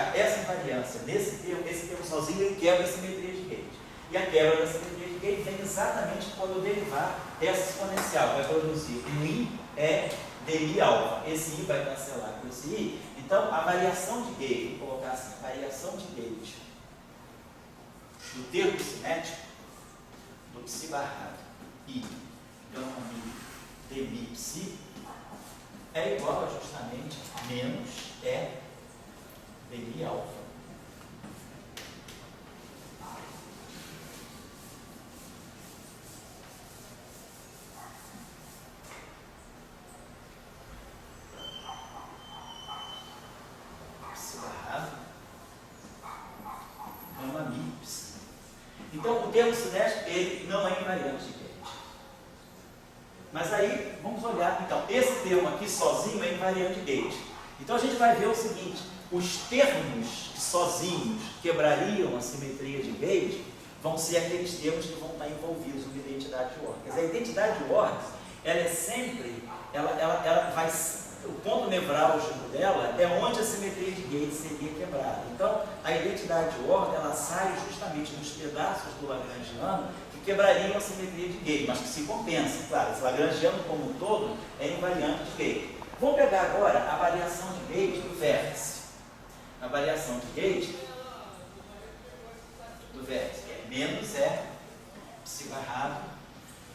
colocar essa invariância nesse termo, esse termo sozinho ele quebra a simetria de Gauge. E a quebra da simetria de Gauge vem exatamente quando eu derivar essa exponencial. Vai produzir um I é dI alfa. Esse I vai cancelar com esse I. Então, a variação de Gauge, vou colocar assim, a variação de Gauge do termo cinético, do psi barrado I, gama mi, dmi psi, é igual a justamente menos E dI alfa. Psi barrado, gama mi psi. Então, o termo cinético, ele não é invariante de Gauge. Mas aí, vamos olhar, então, esse termo aqui sozinho é invariante de Gauge. Então, a gente vai ver o seguinte, os termos que sozinhos quebrariam a simetria de Gauge vão ser aqueles termos que vão estar envolvidos numa identidade de ordem. Quer dizer, a identidade de ordem, ela é sempre, ela vai, o ponto nevrálgico dela é onde a simetria de Gauge seria quebrada. Então, a identidade de ordem, ela sai justamente dos pedaços do lagrangiano que quebrariam a simetria de Gauge, mas que se compensa. Claro, esse lagrangiano como um todo é invariante de Gauge. Vamos pegar agora a variação de Gauge do vértice. A variação de Gauge do vértice, que é menos E, psi barrado,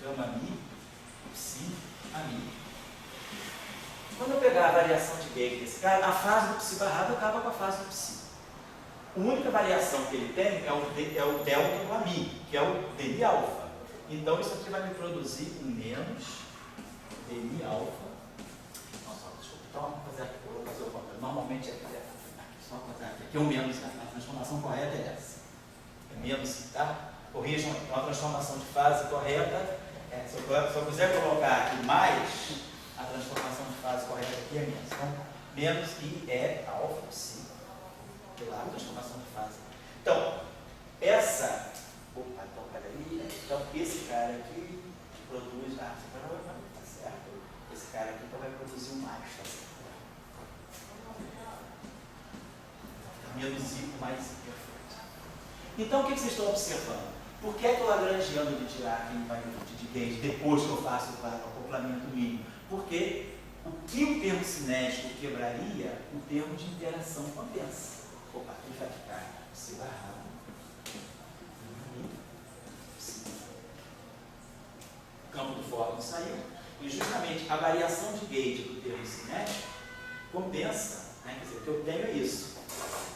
gama mi, psi a mi. Quando eu pegar a variação de Gauge desse cara, a fase do psi barrado acaba com a fase do psi. A única variação que ele tem é o delta do ami, que é o dI alfa. Então, isso aqui vai me produzir um menos dI alfa. Nossa, desculpa, então vamos fazer aqui, vou fazer o contrário. Normalmente é aqui, só fazer aqui. Aqui é o menos, a transformação correta é essa. É menos, tá? Corrijam a transformação de fase correta. Se eu quiser colocar aqui mais, a transformação de fase correta aqui é menos. Então, menos I é alfa psi. Lá, a transformação de fase. Então, essa. Opa, então, peraí. Então, esse cara aqui produz. Ah, esse cara vai tá certo. Esse cara aqui então vai produzir um mais, tá certo? Menos I mais I perfeito. Então, o que vocês estão observando? Por que é que o lagrangiano de Dirac invariante de Gauge, depois que eu faço o acoplamento mínimo? Porque o que o termo cinético quebraria, o termo de interação compensa. Opa, aqui vai ficar psi barrado. O campo do fórmula saiu. E justamente a variação de Gauge do termo cinético compensa, né? Quer dizer, o que eu tenho é isso.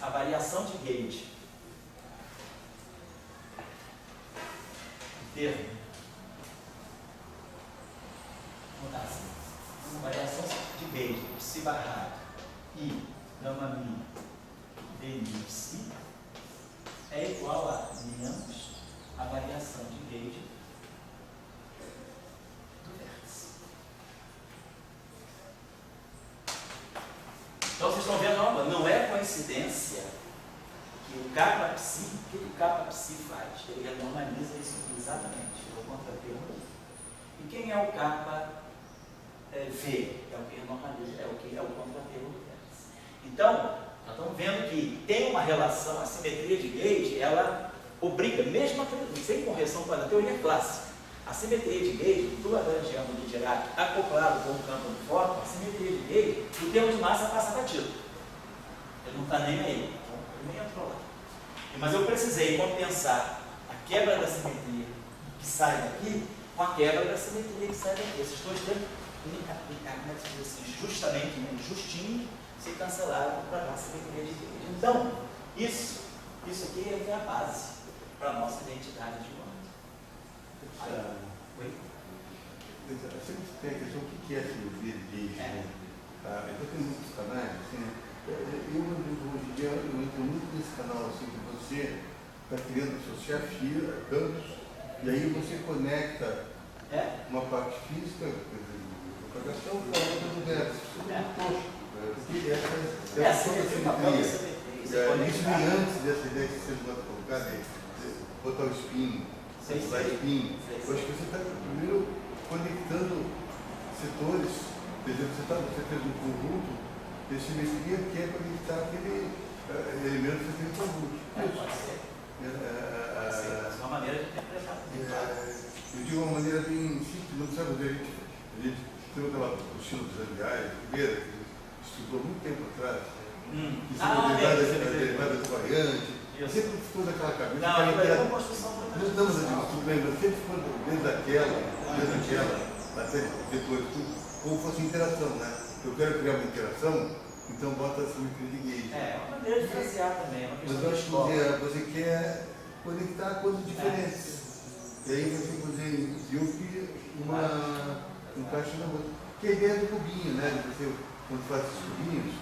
A variação de Gauge do termo. Vamos dar assim. Uma variação de Gauge, psi barrado, I, gama mi, dmi psi é igual a menos a variação de Gauge do vértice. Então vocês estão vendo, não é coincidência que o kappa psi, o que o kappa psi faz? Ele normaliza isso exatamente, o contratermo. E quem é o kappa V? É o que normaliza, é o contratermo do vértice. Então, nós estamos vendo que tem uma relação, a simetria de Gauge, ela obriga, mesmo sem correção para a teoria clássica, a simetria de Gauge, do lagrangiano de Dirac acoplado com o campo do fóton, a simetria de Gauge, o termo de massa passa batido. Ele não está nem aí, então ele nem entrou lá. Mas eu precisei compensar a quebra da simetria que sai daqui com a quebra da simetria que sai daqui. Esses dois termos, justamente, justinho, se cancelaram para dar simetria de Gauge. Então, isso aqui é a base para a nossa identidade de ordem. Oi? Sempre tem a questão do que é simetria de Gauge. Então tem muitos canais, assim, né? Hoje em dia eu entro muito nesse canal assim, que você está criando seus chefes, campos, e aí você conecta uma parte física, propagação, com a outra do vértice. Isso é muito tosco. Porque essa simetria, isso vem antes dessa ideia que você pode colocar, de botar o spin, usar spin. Eu acho que você está primeiro conectando setores, por exemplo, você fez um conjunto de simetria que é conectar aquele primeiro você tem que Pode ser. Pode ser. Essa é uma maneira de interpretar também, claro. Eu digo uma maneira bem simples, não precisa fazer. A gente tem aquela estilo dos Aliás, primeira, que estudou muito tempo atrás, que são derivadas variantes. Sempre ficou naquela cabeça. Não, aquilo é uma construção muito. Não, mas tudo bem, mas sempre ficou desde aquela, até depois, como fosse interação, né? Eu quero criar uma interação, então bota a simetria de gauge. É uma maneira de fasear também, é uma questão mas eu de acho escola. que você quer conectar coisas diferentes. E aí você viu que uma encaixa na outra. Que é a ideia do cubinho, né? De você, quando faz esses cubinhos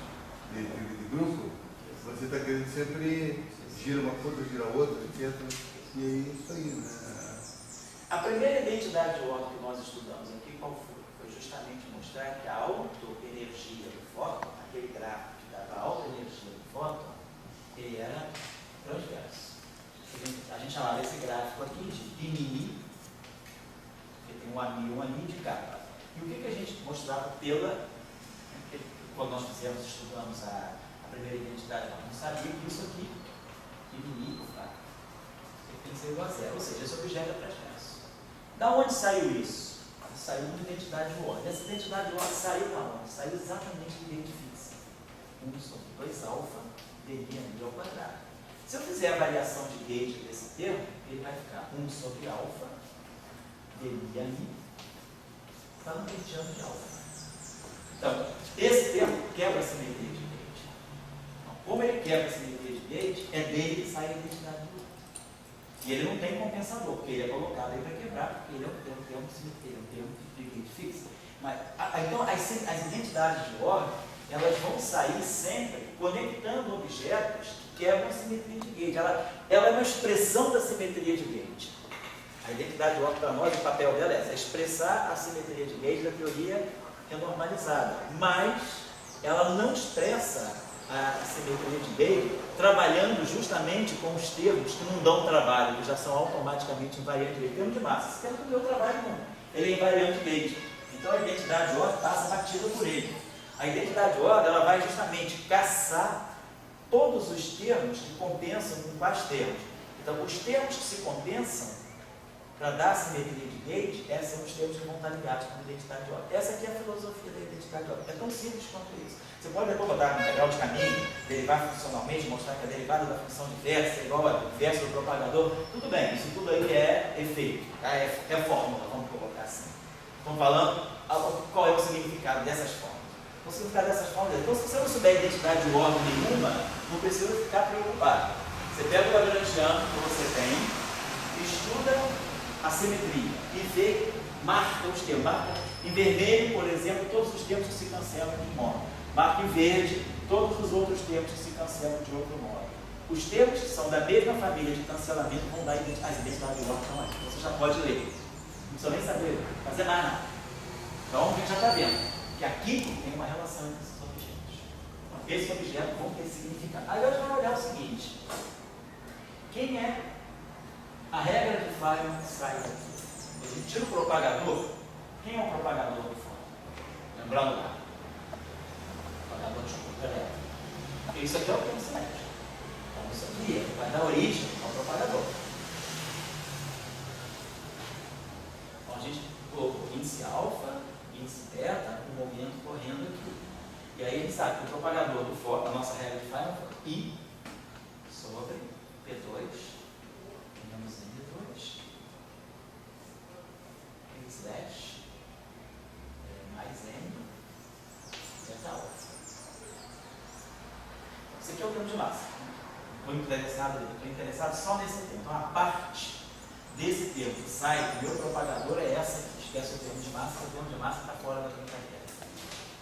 de grupo, você está querendo sempre gira uma coisa, gira outra, etc. E aí é isso aí, né? A primeira identidade de ordem que nós estudamos aqui, qual foi? Foi justamente mostrar que a autoenergia do fóton, aquele gráfico que dava a autoenergia do fóton, ele era transverso. A gente chamava esse gráfico aqui de Bimini, que tem um AMI e um ANI de capa. E o que a gente mostrava quando nós estudamos a primeira identidade, nós não sabia que isso aqui, Bimini, tem que ser igual a zero, ou seja, esse objeto é transverso. Da onde saiu isso? Saiu de uma identidade de ordem. Essa identidade de ordem saiu da onde? Saiu exatamente do gauge fixa. 1 sobre 2 alfa, dmi ao quadrado. Se eu fizer a variação de gauge desse termo, ele vai ficar 1 sobre alfa, dmi, está no mediano de alfa. Então, esse termo quebra a simetria de gauge. Então, como ele quebra a simetria de gauge, é dele que sai a identidade de ordem. E ele não tem compensador, porque ele é colocado aí para quebrar, porque ele é um termo de gauge fixo. Mas, então, as identidades de ordem, elas vão sair sempre conectando objetos que quebram a simetria de gauge. Ela é uma expressão da simetria de gauge. A identidade de ordem para nós, o papel dela é expressar a simetria de gauge da teoria renormalizada. Mas ela não expressa a simetria de gauge trabalhando justamente com os termos que não dão trabalho, que já são automaticamente invariantes de gauge. Termo de massa, esse termo não deu trabalho não. Ele é invariante de gauge. Então a identidade de ordem passa batida por ele. A identidade de ordem ela vai justamente caçar todos os termos que compensam com quais termos. Então os termos que se compensam para dar a simetria de gauge, esses são os termos que vão estar ligados com a identidade de ordem. Essa aqui é a filosofia da identidade de ordem. É tão simples quanto isso. Você pode depois botar no integral de caminho, derivar funcionalmente, mostrar que a derivada da função diversa é igual ao inverso do propagador. Tudo bem, isso tudo aí é efeito, tá? É fórmula, vamos colocar assim. Estamos falando qual é o significado dessas fórmulas. O significado dessas fórmulas, então se você não souber identidade de ordem nenhuma, não precisa ficar preocupado. Você pega o lagrangiano que você tem, estuda a simetria e vê, marca os termos. Marca em vermelho, por exemplo, todos os termos que se cancelam de um modo. Marca em verde todos os outros termos que se cancelam de outro modo. Os termos que são da mesma família de cancelamento vão dar as identidades de ordem estão aqui. Você já pode ler. Não precisa nem saber fazer mais nada. Então a gente já está vendo que aqui tem uma relação entre esses objetos. Esses objetos vão ter significado. Aí a gente vai olhar o seguinte. Quem é a regra de Feynman sai daqui? A gente tira o propagador. Quem é o propagador do fóton? Lembrando lá. Propagador de curto elétrico. Porque isso aqui é o campo cinético. Então isso aqui vai dar origem ao propagador. Então a gente colocou índice alfa, índice beta, o movimento correndo aqui. E aí a gente sabe que o propagador do fóton, a nossa regra de Feynman foi I sobre P2 menos N2 slash mais N beta alfa. Esse aqui é o termo de massa. Estou interessado só nesse termo. Então a parte desse termo que sai do meu propagador é essa aqui. Esquece o termo de massa, o termo de massa está fora da brincadeira.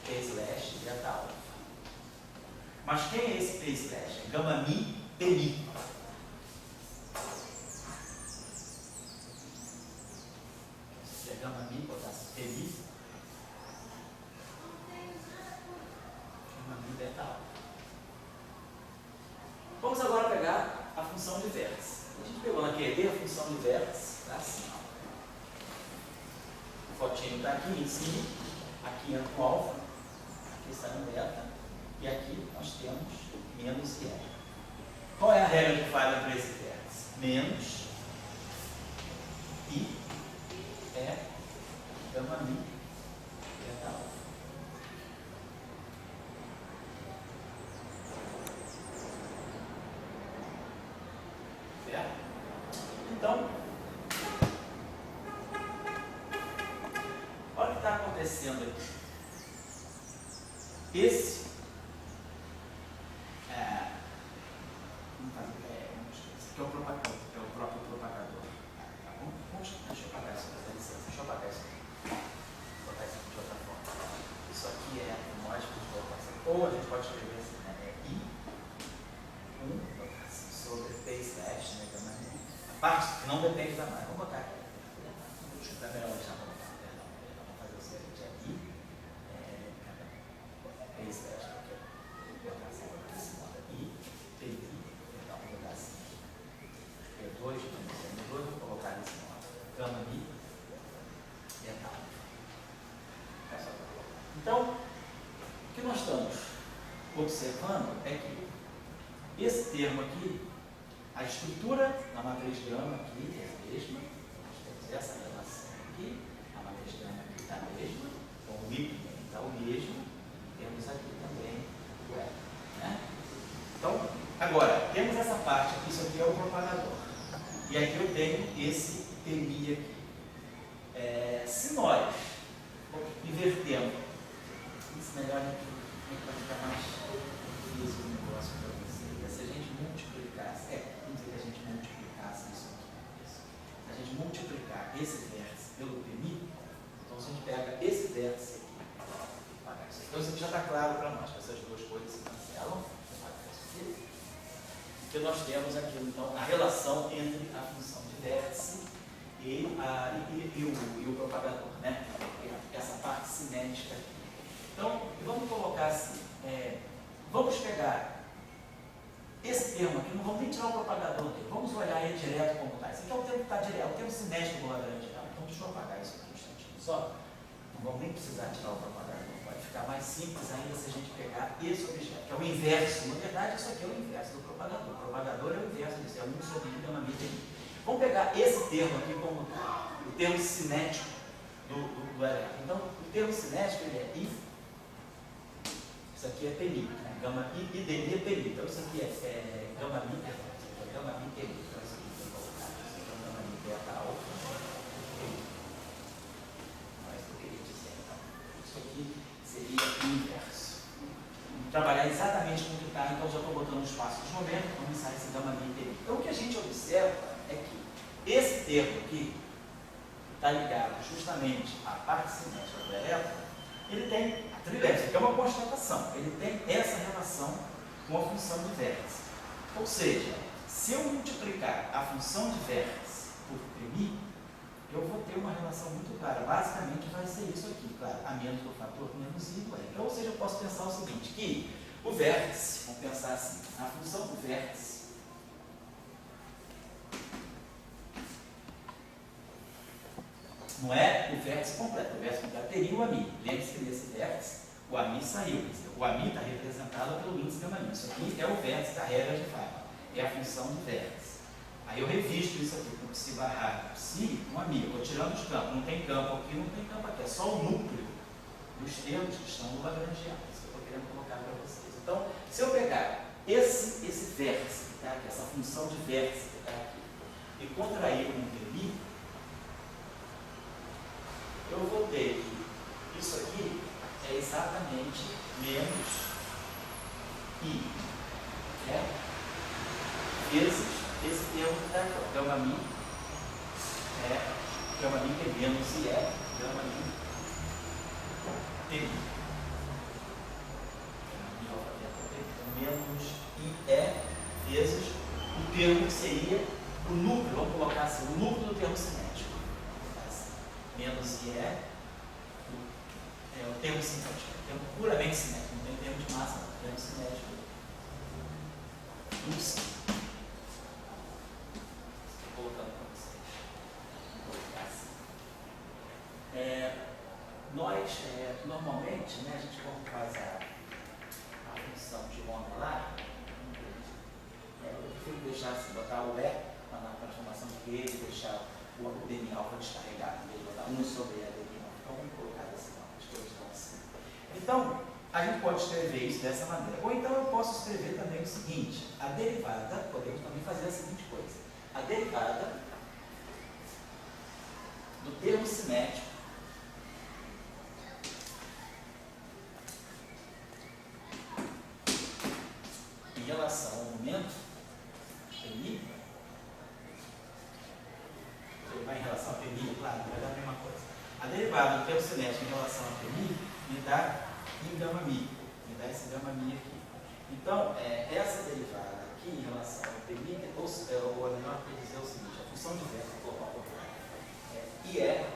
P slash beta alfa. Mas quem é esse P slash? É gama mi, PMI. Se é gama mi, botasse PMI. Gama mi, beta alfa. Vamos agora pegar a função de vértice. A gente pegou na QED a função de vértice, tá assim, ó. O fotinho está aqui em cima, aqui entra o alfa, aqui sai um beta, e aqui nós temos menos IR. regra de Feynman para esse vértice? Menos I é gama mi beta alfa. Certo? Então, olha o que está acontecendo aqui. Esse que é o propagador, é o próprio propagador. Tá bom? Deixa eu apagar isso aqui, dá licença. Deixa eu apagar isso aqui. Vou botar isso aqui de outra forma. Isso aqui é um módico de colocação. Ou a gente pode escrever assim, né? É I1 sobre P slash, né? A parte que não depende da marca. Vamos botar aqui. Dá melhor deixar pra botar. Perdão. Vamos fazer o seguinte. É I P slash. Vou botar assim. I P I. Então, vou botar assim. P2, vou colocar nesse modo. Gama mi beta alfa. Então, o que nós estamos observando é que esse termo aqui, a estrutura na matriz gama aqui é a mesma, nós temos essa relação aqui, a matriz gama aqui está a mesma, então o I está o mesmo, temos aqui também o E. Né? Então, agora, temos essa parte aqui, isso aqui é o propagador. E aqui eu tenho esse TMI aqui. Se nós invertemos, isso melhor aqui, para ficar mais difícil o negócio para vocês. Se a gente multiplicasse, vamos dizer que a gente multiplicasse isso aqui. Se a gente multiplicar esse vértice pelo TMI, então se a gente pega esse vértice aqui, então isso aqui já está claro para nós, que essas duas coisas se cancelam. Porque nós temos aqui, então, a relação entre a função de vértice e o propagador, né? Essa parte cinética aqui. Então, vamos colocar assim, vamos pegar esse termo aqui, não vamos nem tirar o propagador dele, vamos olhar ele direto como está. Esse aqui é o termo que está direto, o termo cinético do Lagrange. Então, deixa eu apagar isso aqui um instantinho só. Não vamos nem precisar tirar o propagador. Vai ficar mais simples ainda se a gente pegar esse objeto, que é o inverso. Na verdade, isso aqui é o inverso do propagador. O propagador é o inverso disso, é 1 sobre I gama mi TMI. Vamos pegar esse termo aqui como o termo cinético do elétron. Então, o termo cinético ele é I, isso aqui é TMI, né? Gama I DMI é TMI. Então, isso aqui é gama mi, gama mi TMI. Então, isso aqui eu vou colocar, isso aqui é gama mi beta alfa. Mas eu queria dizer, então, isso aqui seria o inverso. Vamos trabalhar exatamente como que está, então já estou botando os passos de momento, vamos começar esse gama mi TMI. Então, o que a gente observa é que esse termo aqui está ligado justamente à parte cinética do elétron, ele tem a triléptica, que é uma constatação, ele tem essa relação com a função de vértice. Ou seja, se eu multiplicar a função de vértice por TMI, eu vou ter uma relação muito clara. Basicamente vai ser isso aqui, claro, a menos do fator menos I do E. Então, ou seja, eu posso pensar o seguinte, que o vértice, vamos pensar assim, a função do vértice não é o vértice completo. O vértice completo teria o AMI. Lembre-se que nesse vértice, o AMI saiu. O AMI está representado pelo índice gama mi. Isso aqui é o vértice da regra de Feynman. É a função do vértice. Aí eu revisto isso aqui com psi barrado psi, um AMI. Eu vou tirando os campos. Não tem campo aqui, não tem campo aqui. É só o núcleo dos termos que estão no Lagrangiano. Isso que eu estou querendo colocar para vocês. Então, se eu pegar esse vértice que está aqui, essa função de vértice que está aqui, e contrair um TMI, eu vou ter que isso aqui é exatamente menos I, vezes esse termo que está aqui, gama mi é menos I gama mi TMI. Menos I vezes o termo que seria o núcleo, vamos colocar assim, o núcleo do termo cinético. Menos I é o termo cinético, é o termo puramente cinético, não tem termo de massa, não, termo cinético. Estou colocando para vocês. Nós, normalmente, né, a gente quando faz a função de onda lá, eu prefiro deixar assim, botar o E na transformação de rede, deixar o DN alfa descarregado, em vez de botar 1 sobre E DN alfa. Então vamos colocar dessa forma, as coisas estão assim. Então, a gente pode escrever isso dessa maneira. Ou então eu posso escrever também o seguinte: a derivada, podemos também fazer a seguinte coisa: a derivada do termo cinético em relação ao momento TI, ele vai em relação a TI, claro, vai dar a mesma coisa. A derivada do termo cinético em relação a TI me dá em gama mi, me dá esse gama mi aqui. Então, essa derivada aqui em relação ao TI, ou é melhor dizer o seguinte: a função diversa, vou colocar ao contrário, IE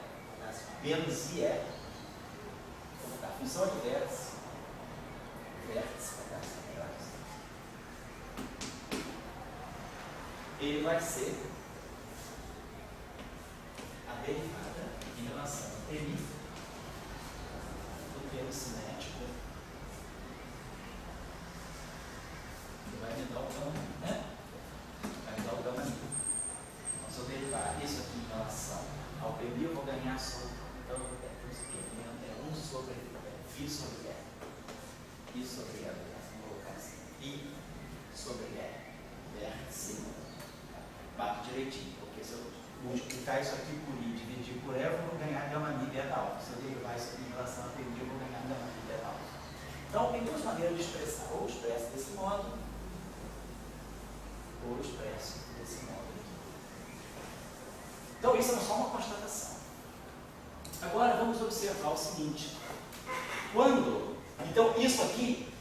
menos IE, vou botar a função adversa, vértice, ele vai ser a derivada em relação a TI do termo cinético, que vai me dar o gama, né? Vai me dar o gama mi. Então, se eu derivar isso aqui em relação ao PMI, eu vou ganhar sobre, então, é 1 sobre I sobre E. I sobre E, vamos colocar assim. I sobre E, vértice, bato direitinho, porque se eu multiplicar isso aqui por I e dividir por E, eu vou ganhar gama mi beta alfa. Se eu derivar isso aqui em relação a PMI, eu vou ganhar gama mi beta alfa. Então, tem duas maneiras de expressar: ou expresso desse modo, ou expresso desse modo aqui. Então, isso é só uma constatação. Agora, vamos observar o seguinte: então, isso aqui,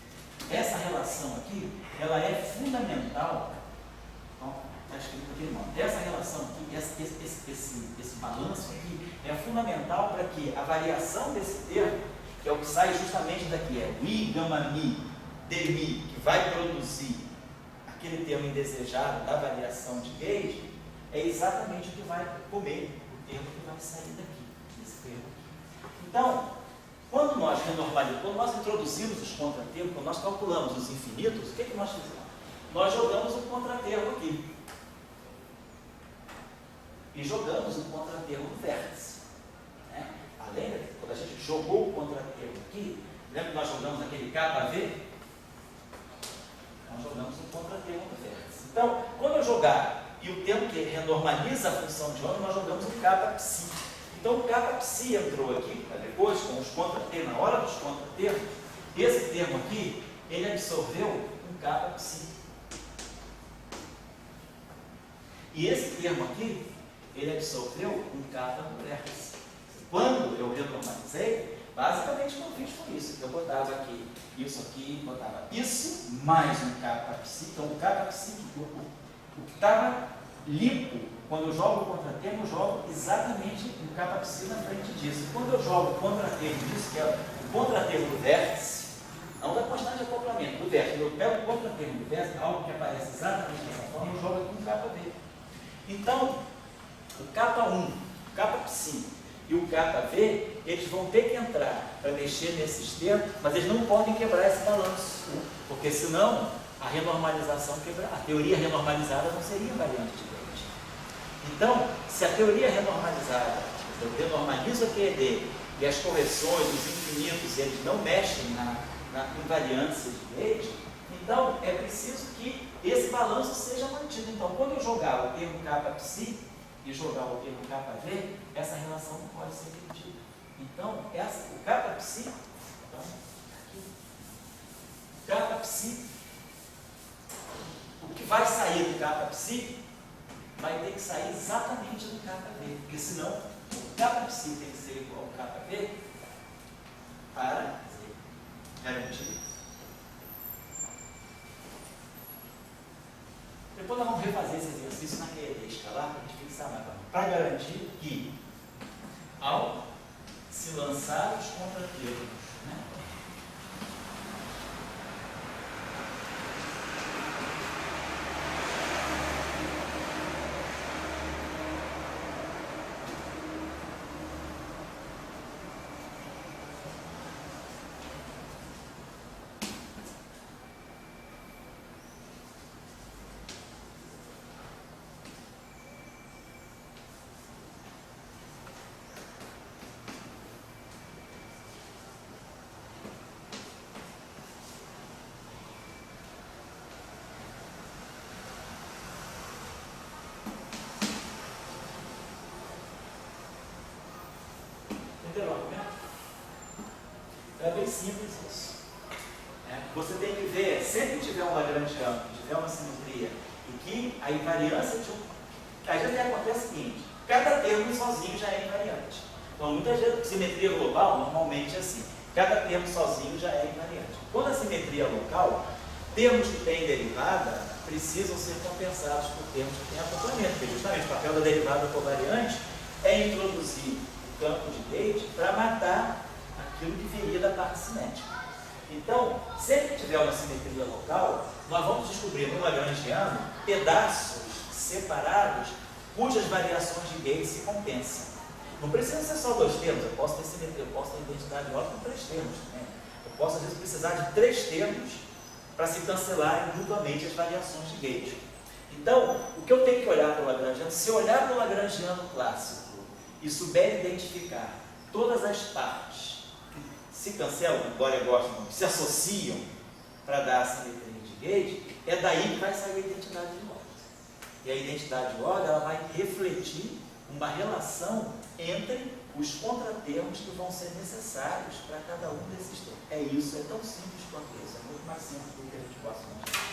essa relação aqui, ela é fundamental. Está escrito aqui, irmão. Essa relação aqui, esse balanço aqui, é fundamental para que a variação desse termo, que é o que sai justamente daqui, é o I, gama mi, dmi, que vai produzir aquele termo indesejado da variação de gauge, é exatamente o que vai comer o termo que vai sair daqui, desse termo aqui. Então, quando nós renormalizamos, quando nós introduzimos os contratermos, quando nós calculamos os infinitos, o que nós fizemos? Nós jogamos o contratermo aqui. E jogamos o contratermo no vértice. Né? Além de, quando a gente jogou o contratermo aqui, lembra que nós jogamos aquele KV? Nós jogamos o contratermo no vértice. Então, quando eu jogar, e o termo que renormaliza a função de onda, nós jogamos o Kpsi. Então, o Kpsi entrou aqui, depois, com os contratermos, na hora dos contratermos, esse termo aqui, ele absorveu um Kpsi. E esse termo aqui, ele absorveu um K no vértice. Quando eu renormalizei, basicamente o que eu fiz foi isso. Eu botava aqui, botava isso mais um Kpsi. Então, o Kpsi, o que estava limpo, quando eu jogo o contratermo, eu jogo exatamente o Kpsi na frente disso. Quando eu jogo o contratermo disso, que é o contratermo do vértice, não da constante de acoplamento, do vértice, eu pego o contratermo do vértice, algo que aparece exatamente dessa forma, eu jogo aqui um KV. Então, o K1, o Kpsi e o KV, eles vão ter que entrar para mexer nesses termos, mas eles não podem quebrar esse balanço, porque senão a renormalização quebrar. A teoria renormalizada não seria variante de Gauge. Então, se a teoria renormalizada, eu renormalizo a QED e as correções, os infinitos, eles não mexem na invariância de Gauge, então é preciso que esse balanço seja mantido. Então, quando eu jogar o termo Kpsi e jogar o termo KV, essa relação não pode ser repetida. Então, o Kpsi, então, aqui, Kpsi, o que vai sair do Kpsi vai ter que sair exatamente do KV, porque senão o Kpsi tem que ser igual ao KV para garantir. Depois nós vamos refazer esse exercício na QED escalar, para a gente fixar mais para garantir que, ao se lançar os contratermos, né, simples isso. Você tem que ver, sempre que tiver um lagrangiano, que tiver uma simetria, e que a invariância de um... Aí já acontece o seguinte, cada termo sozinho já é invariante. Então, muitas vezes, simetria global, normalmente é assim, cada termo sozinho já é invariante. Quando a simetria é local, termos que têm derivada precisam ser compensados por termos que têm acoplamento, porque justamente o papel da derivada covariante é introduzir o campo de Gauge para matar aquilo que viria da parte cinética. Então, sempre que tiver uma simetria local, nós vamos descobrir no lagrangiano pedaços separados cujas variações de Gauge se compensam. Não precisa ser só dois termos, eu posso ter simetria, eu posso ter identidade ótica com três termos também. Eu posso, às vezes, precisar de três termos para se cancelarem mutuamente as variações de Gauge. Então, o que eu tenho que olhar para o lagrangiano, se eu olhar para o lagrangiano clássico e souber identificar todas as partes que se cancelam, embora eu goste, que se associam para dar a simetria de Gauge, é daí que vai sair a identidade de ordem. E a identidade de ordem ela vai refletir uma relação entre os contratermos que vão ser necessários para cada um desses termos. É isso, é tão simples quanto isso, é muito mais simples do que a gente possa imaginar.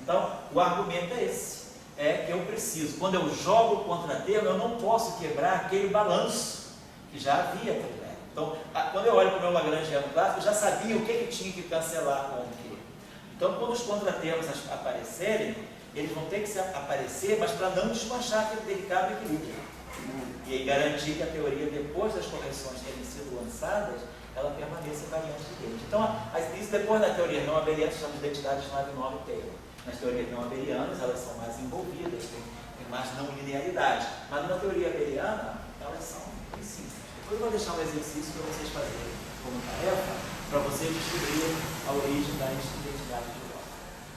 Então, o argumento é esse, é que eu preciso, quando eu jogo o contratermo, eu não posso quebrar aquele balanço que já havia também. Então, quando eu olho para o meu lagrangiano clássico, eu já sabia o que tinha que cancelar com o que. Então, quando os contratermos aparecerem, eles vão ter que aparecer, mas para não desmanchar aquele delicado equilíbrio. E aí garantir que a teoria, depois das correções terem sido lançadas, ela permaneça variante de Gauge. Então, isso depois da teoria não abeliana, chamamos de identidades 9, 9 e Taylor. Nas teorias não abelianas, elas são mais envolvidas, tem mais não linearidade. Mas na teoria abeliana, elas são bem simples. Depois eu vou deixar um exercício para vocês fazerem como tarefa, para vocês descobrirem a origem das identidades de ordem.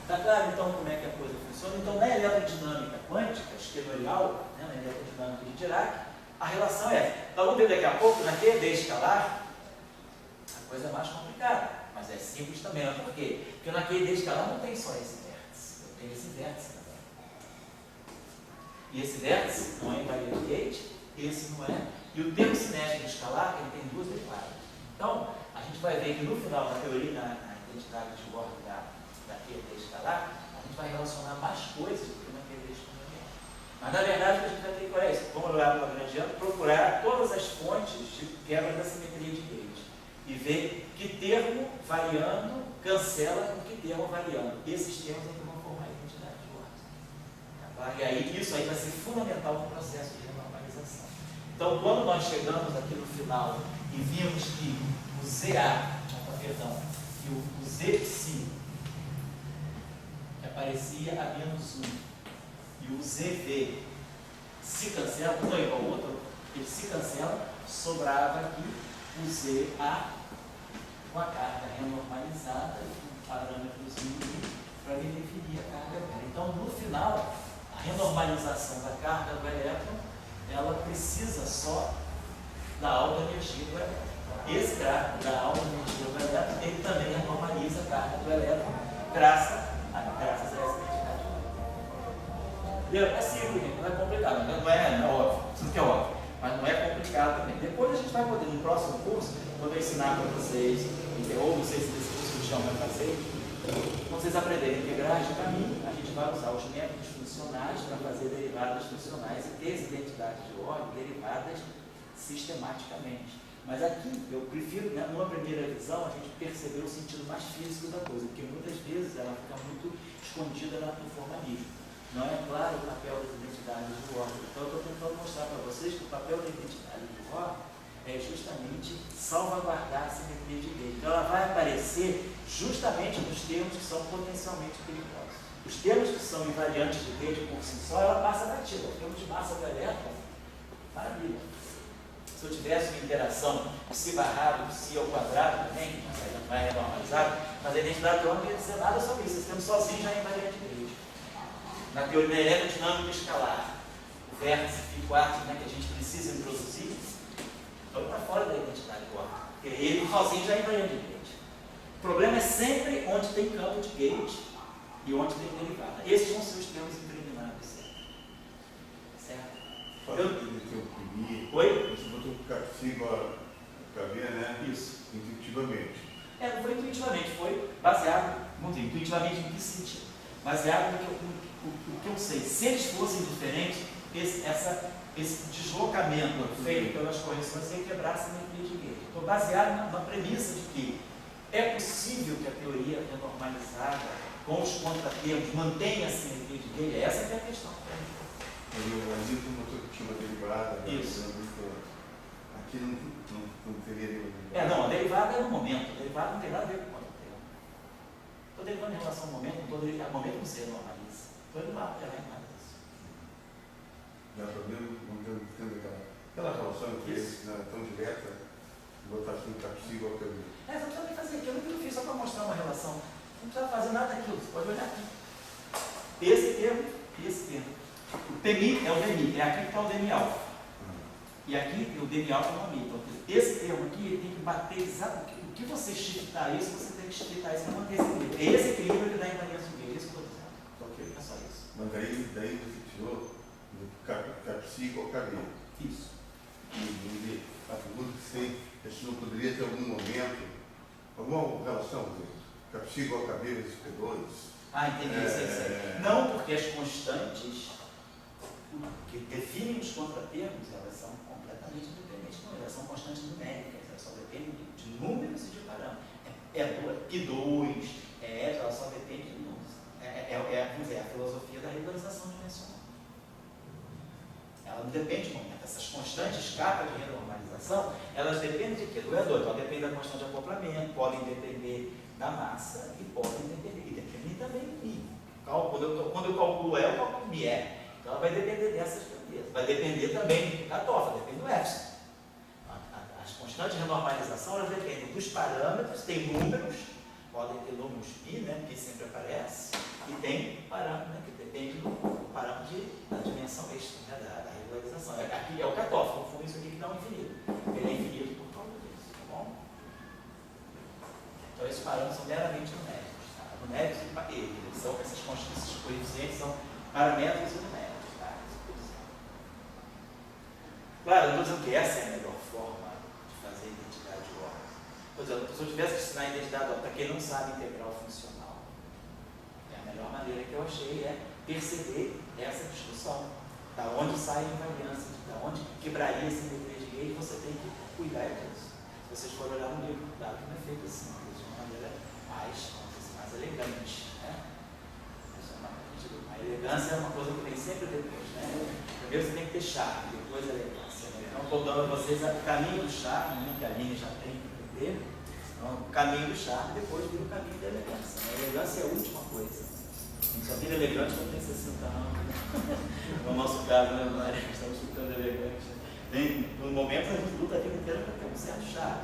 Está claro, então, como é que a coisa funciona? Então, na eletrodinâmica quântica, esquemorial, na eletrodinâmica de Dirac, a relação é essa. Então, vamos ver daqui a pouco, na QED escalar, a coisa é mais complicada, mas é simples também. Por quê? Porque na QED escalar não tem só esse vértice, eu tenho esse vértice também. E esse vértice não é invariante de Gauge, esse não é. E o termo cinético escalar, ele tem duas derivadas. Então, a gente vai ver que no final da teoria, na identidade de ordem da QED escalar, a gente vai relacionar mais coisas do que na QED exponencial. Mas, na verdade, o que a gente vai ter que olhar é isso. Vamos olhar para o lagrangiano, procurar todas as fontes de quebra da simetria de Gauge e ver que termo variando cancela com que termo variando. Esses termos é que vão formar a identidade de ordem. Tá? E aí, isso aí vai ser fundamental no processo de renormalização. Então, quando nós chegamos aqui no final e vimos que o ZA, que o Z-psi, que aparecia a menos 1, e o ZV se cancela, um é igual ao outro, ele se cancela, sobrava aqui o ZA com a carga renormalizada, com parâmetrozinho para me definir a carga velha. Então, no final, a renormalização da carga do elétron, ela precisa só da alta energia do elétron. Esse gráfico da alta energia do elétron, ele também renormaliza a carga do elétron, graças a essa identidade. É simples, não é complicado, não é óbvio, tudo que é óbvio, mas não é complicado também. Depois a gente vai poder, no próximo curso, poder ensinar para vocês, ou não sei se desse curso o Chão vai fazer, quando vocês aprenderem integrais de caminho, a gente vai usar os métodos funcionais para fazer derivadas funcionais e desidentidades de ordem derivadas sistematicamente. Mas aqui, eu prefiro, né, numa primeira visão, a gente perceber o sentido mais físico da coisa, porque muitas vezes ela fica muito escondida no formalismo. Não é claro o papel das identidades de ordem. Então, eu estou tentando mostrar para vocês que o papel da identidade de ordem é justamente salvaguardar a simetria de Gauge. Então, ela vai aparecer justamente nos termos que são potencialmente perigosos. Os termos que são invariantes de Gauge por si só, ela passa batida. O termo de massa do elétron, maravilha. Se eu tivesse uma interação psi barrado, psi ao quadrado também, mas não é renormalizado, mas a identidade de ordem não ia dizer nada sobre isso. Esse termo sozinho já é invariante de Gauge. Na teoria da eletrodinâmica escalar, o vértice φ4, né, que a gente precisa introduzir, então está fora da identidade de ordem, porque ele sozinho já é invariante de Gauge. O problema é sempre onde tem campo de Gauge e onde tem derivada. Esses vão ser os termos incriminados. Certo? Oi? Oi? Você botou o castigo a caber, né? Isso. Intuitivamente. Não foi intuitivamente, foi baseado, vamos dizer, intuitivamente em que sentido? Baseado no que eu sei. Se eles fossem diferentes, esse deslocamento feito pelas correções ia quebrar essa energia de Gauge. Estou baseado na premissa de que é possível que a teoria renormalizada, com os contratermos, mantenha essa energia de Gauge. Essa que é a questão. Mas Newton mostrou que tinha uma derivada. Isso. Aqui não teria nenhuma. Não, a derivada é no momento. A derivada não tem nada a ver com o contratermo. Estou derivando em relação ao momento, não estou derivando. O momento não se renormaliza. Estou indo lá, mais isso. Dá para ver, não tendo aquela relação entre eles, não é tão direta, botar assim para possível que eu vi. Você não precisa nem fazer aquilo, aquilo que eu fiz só para mostrar uma relação. Não precisa fazer nada daquilo, você pode olhar aqui. Esse termo e esse termo. O PMI é o DMI, é aqui que está o DMI alfa. E aqui o DMI alfa é o MI. Então, esse termo aqui ele tem que bater exatamente. O que você shiftar isso, você tem que shiftar isso para manter esse equilíbrio. É esse equilíbrio que dá invariância de Gauge, é isso que eu estou dizendo. Ok. É só isso. Mas daí você tirou Kpsi igual KB. Isso. E a pergunta que você se não poderia ter algum momento, alguma relação, Kpsi igual KB vezes P2. Entendi, sei. Não, porque as constantes que definem os contratermos, elas são completamente independentes. Não, elas são constantes numéricas, elas só dependem de números e de parâmetros. P2, ela só depende de números. Vamos dizer, a filosofia da regularização dimensional. Ela não depende de momento. Essas constantes capas de renormalização, elas dependem de quê? Do E2. Então, depende da constante de acoplamento, podem depender da massa e podem depender. E dependem também do I. Quando eu calculo E, eu calculo MI. Então, ela vai depender dessas grandezas. Vai depender também do cutoff, depende do epsilon. As constantes de renormalização, elas dependem dos parâmetros, tem números, podem ter números π, né, que sempre aparece, e tem parâmetro, né, que depende do parâmetro da dimensão extra, né, da regularização. Aqui é o cutoff, confundo isso aqui que não é infinito. Ele é infinito por causa disso, tá bom? Então, esses parâmetros são meramente numéricos. Tá? Numéricos eles são, esses coeficientes são paramétricos e numéricos. Tá? Claro, eu não estou dizendo que essa é a melhor forma de fazer identidade de ordem. Por exemplo, se eu tivesse que ensinar a identidade de ordem para quem não sabe integral funcional, a melhor maneira que eu achei é perceber essa discussão. Da onde sai a invariância, da onde quebraria esse simetria de Gauge, você tem que cuidar disso. Se vocês forem olhar no livro, dá que não é feito assim, de uma maneira mais elegante. Né? A elegância é uma coisa que vem sempre depois. Né? Primeiro você tem que ter charme, depois elegância. Né? Então, estou dando a vocês o caminho do charme, que a Aline já tem que entender. Então, o caminho do charme, depois vira o caminho da elegância. Né? A elegância é a última coisa. A gente só vira elegante quando tem 60 anos. No nosso caso, né, Maria, estamos ficando elegantes. No momento, a gente luta a vida inteira para ter um certo charme.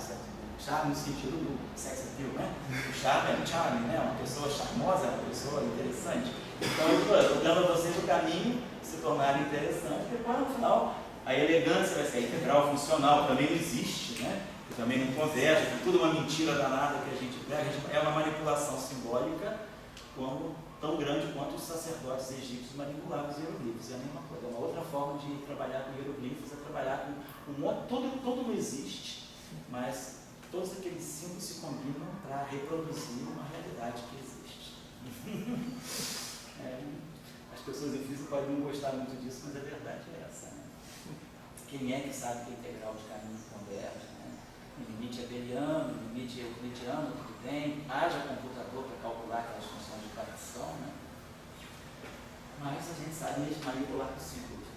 Charme no sentido do sex appeal, né? O charme é um charme, né? Uma pessoa charmosa, uma pessoa interessante. Então, eu estou dando a vocês o caminho de se tornarem interessantes, depois, no final, a elegância vai ser a integral funcional, também não existe, né? Também não converge, é tudo uma mentira danada que a gente pega. É uma manipulação simbólica tão grande quanto os sacerdotes egípcios manipulavam os hieroglifos. É a mesma coisa, é uma outra forma de trabalhar com hieroglifos, é trabalhar com um monte, tudo não existe, mas todos aqueles símbolos se combinam para reproduzir uma realidade que existe. As pessoas em física podem não gostar muito disso, mas a verdade é essa. Né? Quem é que sabe que a integral de caminho converge? Né? O limite abeliano, o limite euclidiano, tudo bem, haja computador para calcular aquelas funções de partição, né? Mas a gente sabe manipular com símbolos.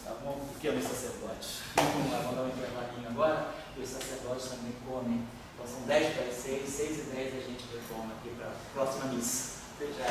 Tá bom? O que é os sacerdotes? Vamos lá, vamos dar um intervalinho agora, e os sacerdotes também comem. Então são 10 para as 6, 6 e 10 a gente retoma aqui para a próxima missa. Até já.